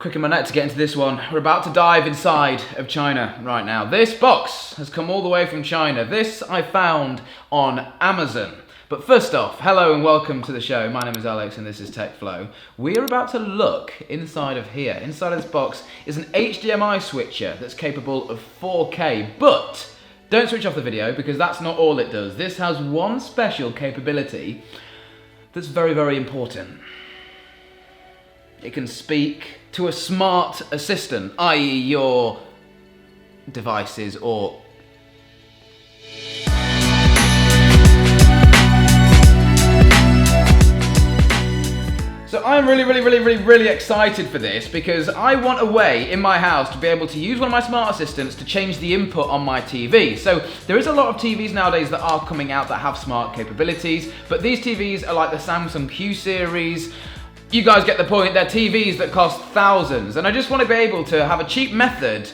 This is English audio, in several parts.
Cricking my neck to get into this one. We're about to dive inside of China right now. This box has come all the way from China. This I found on Amazon. But first off, hello and welcome to the show. My name is Alex and this is TechFlow. We are about to look inside of here. Inside of this box is an HDMI switcher that's capable of 4K, but don't switch off the video because that's not all it does. This has one special capability that's very, very important. It can speak to a smart assistant, i.e. your devices or... So I'm really excited for this because I want a way in my house to be able to use one of my smart assistants to change the input on my TV. So there is a lot of TVs nowadays that are coming out that have smart capabilities, but these TVs are like the Samsung Q series. You guys get the point, they're TVs that cost thousands, and I just want to be able to have a cheap method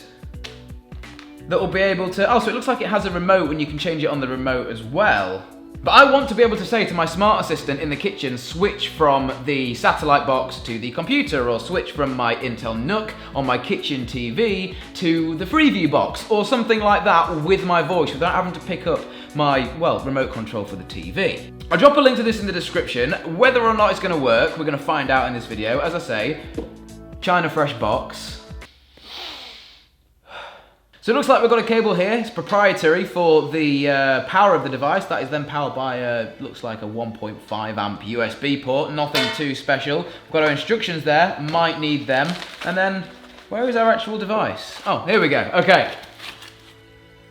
that will be able to... Oh, so it looks like it has a remote and you can change it on the remote as well. But I want to be able to say to my smart assistant in the kitchen, switch from the satellite box to the computer, or switch from my Intel NUC on my kitchen TV to the Freeview box, or something like that with my voice without having to pick up my, well, remote control for the TV. I'll drop a link to this in the description. Whether or not it's going to work, we're going to find out in this video. As I say, China Fresh box. So it looks like we've got a cable here. It's proprietary for the power of the device. That is then powered by, looks like a 1.5 amp USB port. Nothing too special. We've got our instructions there. Might need them. And then, where is our actual device? Oh, here we go. Okay.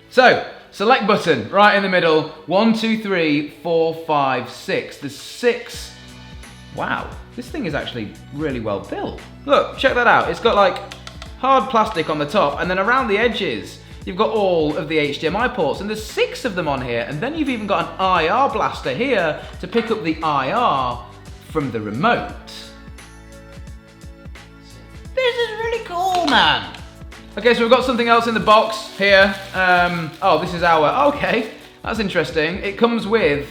So, select button right in the middle. 1, 2, 3, 4, 5, 6. There's 6. Wow. This thing is actually really well built. Look, check that out. It's got like hard plastic on the top, and then around the edges you've got all of the HDMI ports, and there's 6 of them on here, and then you've even got an IR blaster here to pick up the IR from the remote. This is really cool, man. Okay, so we've got something else in the box here. Oh, this is our... Okay, that's interesting. It comes with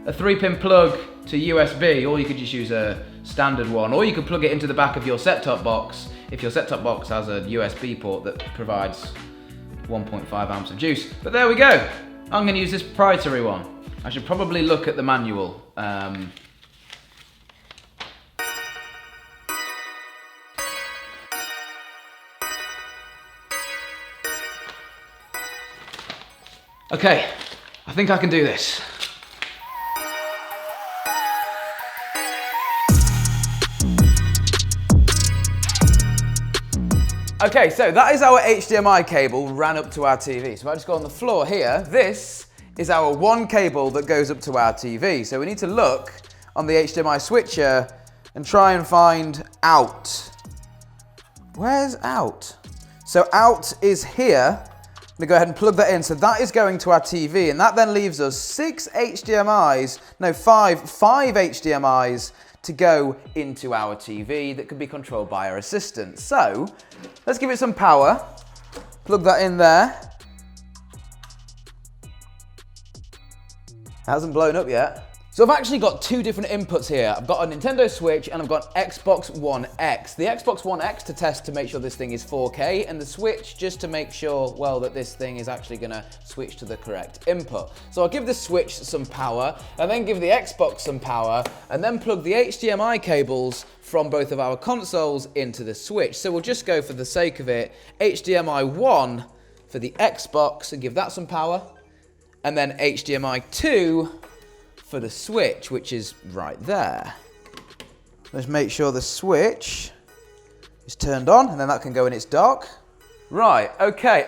a 3-pin plug to USB, or you could just use a standard one, or you could plug it into the back of your set-top box if your set-top box has a USB port that provides 1.5 amps of juice. But there we go. I'm going to use this proprietary one. I should probably look at the manual. Okay, I think I can do this. Okay, so that is our HDMI cable ran up to our TV. So if I just go on the floor here, this is our one cable that goes up to our TV. So we need to look on the HDMI switcher and try and find out. Where's out? So out is here. I'm gonna go ahead and plug that in. So that is going to our TV, and that then leaves us 5 HDMIs to go into our TV that can be controlled by our assistant. So let's give it some power. Plug that in there. It hasn't blown up yet. So I've actually got 2 different inputs here. I've got a Nintendo Switch and I've got Xbox One X. The Xbox One X to test to make sure this thing is 4K, and the Switch just to make sure, well, that this thing is actually gonna switch to the correct input. So I'll give the Switch some power, and then give the Xbox some power, and then plug the HDMI cables from both of our consoles into the Switch. So we'll just go, for the sake of it, HDMI 1 for the Xbox and give that some power, and then HDMI 2 for the Switch, which is right there. Let's make sure the Switch is turned on, and then that can go in its dock. Right, okay,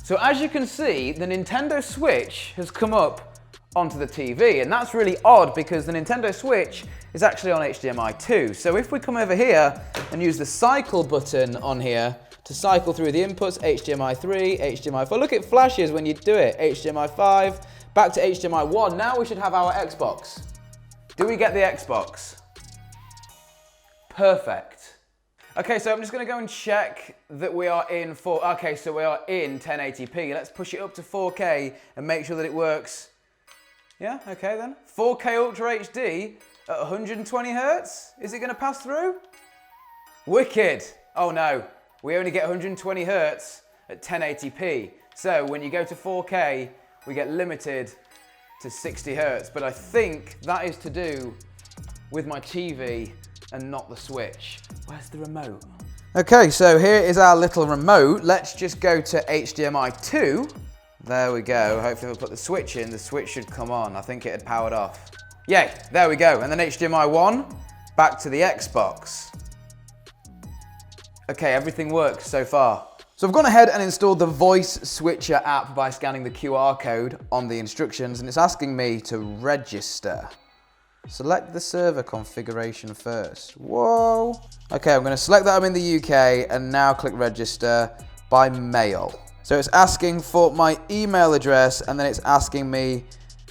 so as you can see, the Nintendo Switch has come up onto the TV, and that's really odd because the Nintendo Switch is actually on HDMI 2. So if we come over here and use the cycle button on here to cycle through the inputs, HDMI 3, HDMI 4, look, it flashes when you do it, HDMI 5, back to HDMI 1. Now we should have our Xbox. Do we get the Xbox? Perfect. Okay, so I'm just gonna go and check that we are in okay, so we are in 1080p. Let's push it up to 4K and make sure that it works. Yeah, okay then. 4K Ultra HD at 120 Hertz. Is it gonna pass through? Wicked. Oh no, we only get 120 hertz at 1080p. So when you go to 4K, we get limited to 60 hertz. But I think that is to do with my TV and not the switch. Where's the remote? Okay, so here is our little remote. Let's just go to HDMI 2. There we go. Hopefully we'll put the switch in. The switch should come on. I think it had powered off. Yay, there we go. And then HDMI 1, back to the Xbox. Okay, everything works so far. So I've gone ahead and installed the Voice Switcher app by scanning the QR code on the instructions, and it's asking me to register. Select the server configuration first. Whoa. Okay, I'm going to select that I'm in the UK and now click register by mail. So it's asking for my email address and then it's asking me,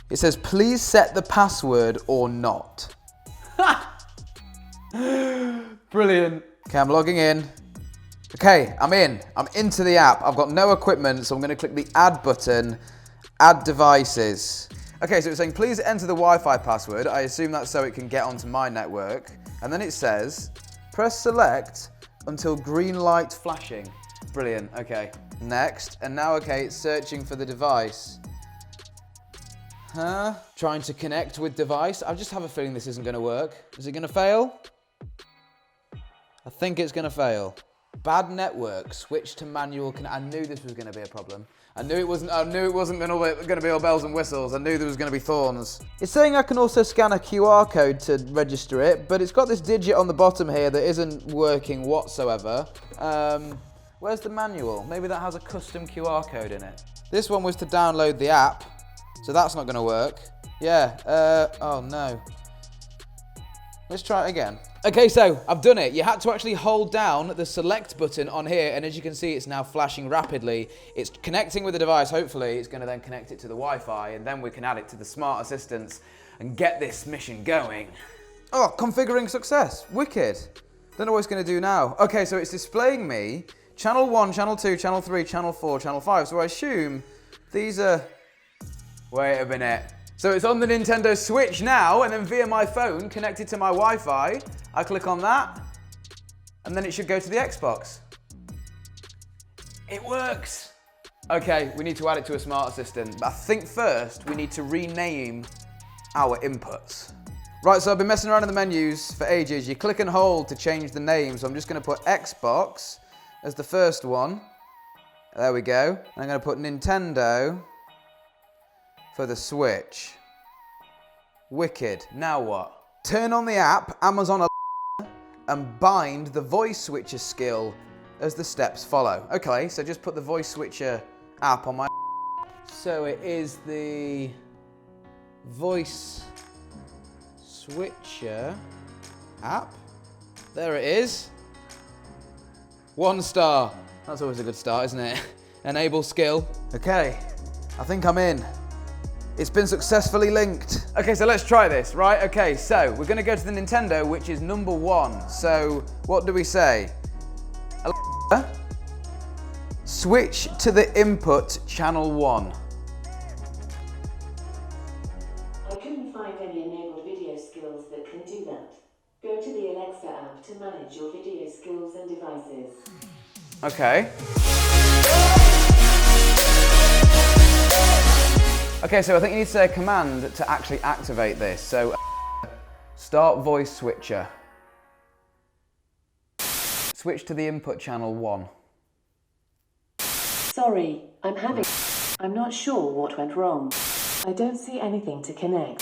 it says, please set the password or not. Brilliant. Okay, I'm logging in. Okay, I'm in. I'm into the app. I've got no equipment, so I'm going to click the add button, add devices. Okay, so it's saying, please enter the Wi-Fi password. I assume that's so it can get onto my network. And then it says, press select until green light flashing. Brilliant, okay. Next, and now, okay, it's searching for the device. Huh? Trying to connect with device. I just have a feeling this isn't gonna work. Is it gonna fail? I think it's gonna fail. Bad network, switch to manual. I knew this was gonna be a problem. I knew it wasn't gonna be all bells and whistles. I knew there was gonna be thorns. It's saying I can also scan a QR code to register it, but it's got this digit on the bottom here that isn't working whatsoever. Where's the manual? Maybe that has a custom QR code in it. This one was to download the app, so that's not gonna work. Yeah, oh no. Let's try it again. Okay, so I've done it. You had to actually hold down the select button on here, and as you can see, it's now flashing rapidly. It's connecting with the device. Hopefully, it's gonna then connect it to the Wi-Fi, and then we can add it to the smart assistants and get this mission going. Oh, configuring success. Wicked. Don't know what it's gonna do now. Okay, so it's displaying me channel 1, channel 2, channel 3, channel 4, channel 5. So I assume these are... Wait a minute. So it's on the Nintendo Switch now, and then via my phone, connected to my Wi-Fi, I click on that, and then it should go to the Xbox. It works. Okay, we need to add it to a smart assistant. But I think first, we need to rename our inputs. Right, so I've been messing around in the menus for ages. You click and hold to change the name. So I'm just gonna put Xbox as the first one. There we go. And I'm gonna put Nintendo for the Switch. Wicked. Now what? Turn on the app, Amazon and bind the Voice Switcher skill as the steps follow. Okay, so just put the Voice Switcher app on my... So it is the Voice Switcher app. There it is. 1 star. That's always a good start, isn't it? Enable skill. Okay, I think I'm in. It's been successfully linked. Okay, so let's try this, right? Okay, so we're gonna go to the Nintendo, which is number 1. So what do we say? Alexa, switch to the input channel 1. I couldn't find any enabled video skills that can do that. Go to the Alexa app to manage your video skills and devices. Okay. Okay, so I think you need to say a command to actually activate this. So, start voice switcher. Switch to the input channel 1. Sorry, I'm not sure what went wrong. I don't see anything to connect.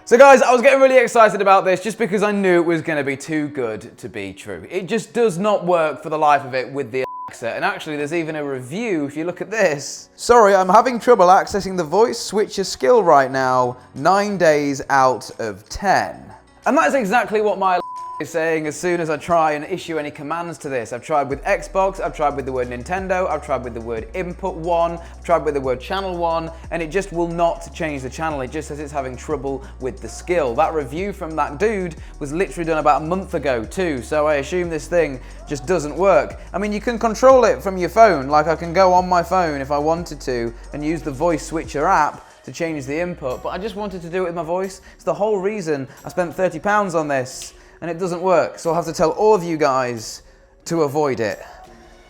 So guys, I was getting really excited about this just because I knew it was going to be too good to be true. It just does not work for the life of it with the Alexa. And actually, there's even a review if you look at this. Sorry, I'm having trouble accessing the voice switcher skill right now. 9 days out of 10. And that is exactly what my is saying as soon as I try and issue any commands to this. I've tried with Xbox, I've tried with the word Nintendo, I've tried with the word input 1, I've tried with the word channel 1, and it just will not change the channel. It just says it's having trouble with the skill. That review from that dude was literally done about a month ago too, so I assume this thing just doesn't work. I mean, you can control it from your phone, like I can go on my phone if I wanted to and use the voice switcher app to change the input, but I just wanted to do it with my voice. It's the whole reason I spent £30 on this. and it doesn't work. So I'll have to tell all of you guys to avoid it.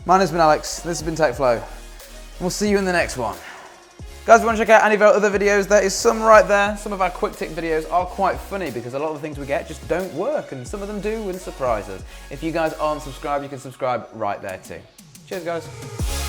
Mine has been Alex, this has been TechFlow. We'll see you in the next one. Guys, if you want to check out any of our other videos, there is some right there. Some of our quick tip videos are quite funny because a lot of the things we get just don't work, and some of them do and surprise us. If you guys aren't subscribed, you can subscribe right there too. Cheers, guys.